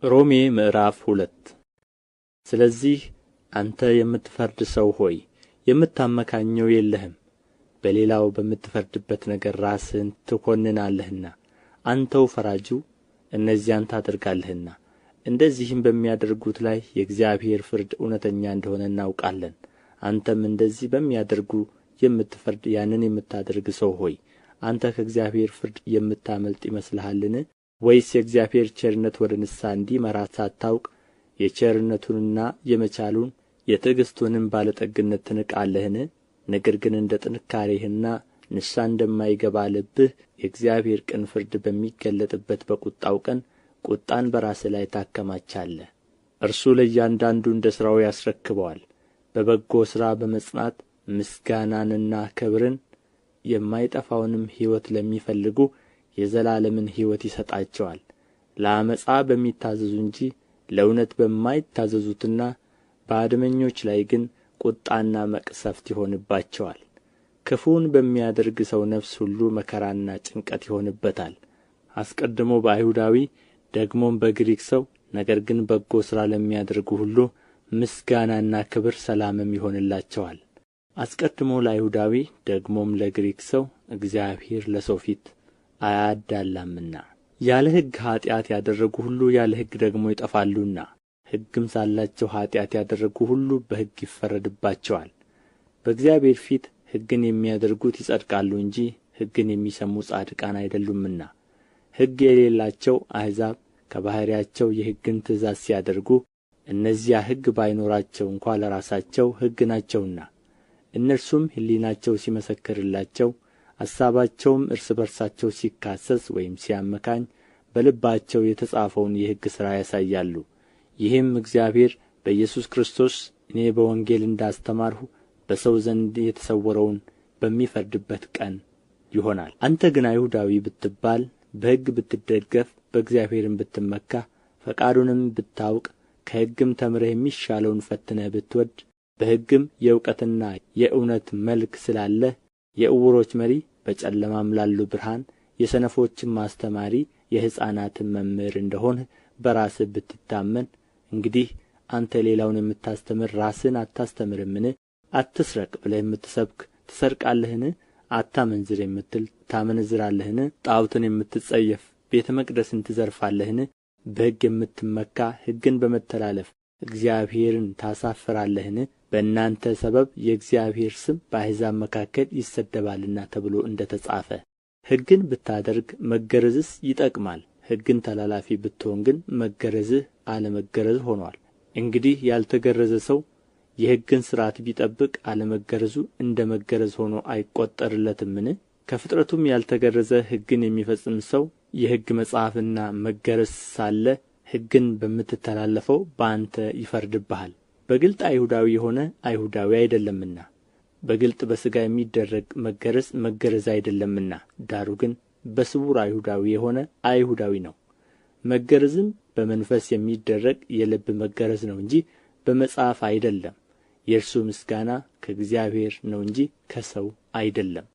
ሮሜ ምዕራፍ 2 ስለዚህ አንተ የምትፈርድ ሰው ሆይ የምታመካኘው የለህም፣ በሌላው በምትፈርድበት ነገር ራስህን ትኰንናለህና። አንተው ፈራጁ እነዚያን ታደርጋለህና፣ እንደዚህም በሚያደርጉት ላይ የእግዚአብሔር ፍርድ እውነተኛ እንደሆነ እናውቃለን። አንተም እንደዚህ በሚያደርጉ የምትፈርድ ያንን የምታደርግ ሰው ሆይ አንተ ከእግዚአብሔር ፍርድ የምታመልጥ ይመስልሃልን? ወይስ የእግዚአብሔር ቸርነት ወደ ንስሐ እንዲመራ ሳታውቅ የቸርነቱንና የመቻሉን የትዕግሥቱንም ባለጠግነት ትንቃለህን? ነገር ግን እንደ ጥንካሬህና ንስሐ እንደማይገባ ልብህ የእግዚአብሔር ቅን ፍርድ በሚገለጥበት በቍጣው ቀን ቍጣን በራስህ ላይ ታከማቻለህ። እርሱ ለእያንዳንዱ እንደ ሥራው ያስረክበዋል። በበጎ ሥራ በመጽናት ምስጋናንና ክብርን የማይጠፋውንም ሕይወት ለሚፈልጉ የዘላለምን ሕይወት ይሰጣቸዋል። ለዓመፃ በሚታዘዙ እንጂ ለእውነት በማይታዘዙትና በአድመኞች ላይ ግን ቍጣና መቅሠፍት ይሆንባቸዋል። ክፉውን በሚያደርግ ሰው ነፍስ ሁሉ መከራና ጭንቀት ይሆንበታል፣ አስቀድሞ በአይሁዳዊ ደግሞም በግሪክ ሰው። ነገር ግን በጎ ሥራ ለሚያደርጉ ሁሉ ምስጋናና ክብር ሰላምም ይሆንላቸዋል። አስቀድሞ ለአይሁዳዊ ደግሞም ለግሪክ ሰው እግዚአብሔር ለሰው ፊት አያዳላምና። ያለ ሕግ ኃጢአት ያደረጉ ሁሉ ያለ ሕግ ደግሞ ይጠፋሉና፣ ሕግም ሳላቸው ኃጢአት ያደረጉ ሁሉ በሕግ ይፈረድባቸዋል። በእግዚአብሔር ፊት ሕግን የሚያደርጉት ይጸድቃሉ እንጂ ሕግን የሚሰሙ ጻድቃን አይደሉምና። ሕግ የሌላቸው አሕዛብ ከባሕርያቸው የሕግን ትእዛዝ ሲያደርጉ እነዚያ ሕግ ባይኖራቸው እንኳ ለራሳቸው ሕግ ናቸውና፣ እነርሱም ሕሊናቸው ሲመሰክርላቸው አሳባቸውም እርስ በርሳቸው ሲካሰስ ወይም ሲያመካኝ በልባቸው የተጻፈውን የሕግ ሥራ ያሳያሉ። ይህም እግዚአብሔር በኢየሱስ ክርስቶስ እኔ በወንጌል እንዳስተማርሁ በሰው ዘንድ የተሰወረውን በሚፈርድበት ቀን ይሆናል። አንተ ግን አይሁዳዊ ብትባል፣ በሕግ ብትደገፍ፣ በእግዚአብሔርም ብትመካ፣ ፈቃዱንም ብታውቅ፣ ከሕግም ተምረህ የሚሻለውን ፈትነህ ብትወድ፣ በሕግም የእውቀትና የእውነት መልክ ስላለህ የዕውሮች መሪ፣ በጨለማም ላሉ ብርሃን፣ የሰነፎችም አስተማሪ፣ የሕፃናትም መምህር እንደሆንህ በራስህ ብትታመን፣ እንግዲህ አንተ ሌላውን የምታስተምር ራስህን አታስተምርምን? አትስረቅ ብለህ የምትሰብክ ትሰርቃለህን? አታመንዝር የምትል ታመነዝራለህን? ጣዖትን የምትጸየፍ ቤተ መቅደስን ትዘርፋለህን? በሕግ የምትመካ ሕግን በመተላለፍ እግዚአብሔርን ታሳፍራለህን? በእናንተ ሰበብ የእግዚአብሔር ስም በአሕዛብ መካከል ይሰደባልና ተብሎ እንደ ተጻፈ። ሕግን ብታደርግ መገረዝስ ይጠቅማል? ሕግን ተላላፊ ብትሆን ግን መገረዝህ አለመገረዝ ሆኖአል። እንግዲህ ያልተገረዘ ሰው የሕግን ሥርዓት ቢጠብቅ አለመገረዙ እንደ መገረዝ ሆኖ አይቈጠርለትምን? ከፍጥረቱም ያልተገረዘ ሕግን የሚፈጽም ሰው የሕግ መጽሐፍና መገረዝ ሳለ ሕግን በምትተላለፈው በአንተ ይፈርድብሃል። በግልጥ አይሁዳዊ የሆነ አይሁዳዊ አይደለምና፣ በግልጥ በሥጋ የሚደረግ መገረዝ መገረዝ አይደለምና፣ ዳሩ ግን በስውር አይሁዳዊ የሆነ አይሁዳዊ ነው። መገረዝም በመንፈስ የሚደረግ የልብ መገረዝ ነው እንጂ በመጽሐፍ አይደለም። የእርሱ ምስጋና ከእግዚአብሔር ነው እንጂ ከሰው አይደለም።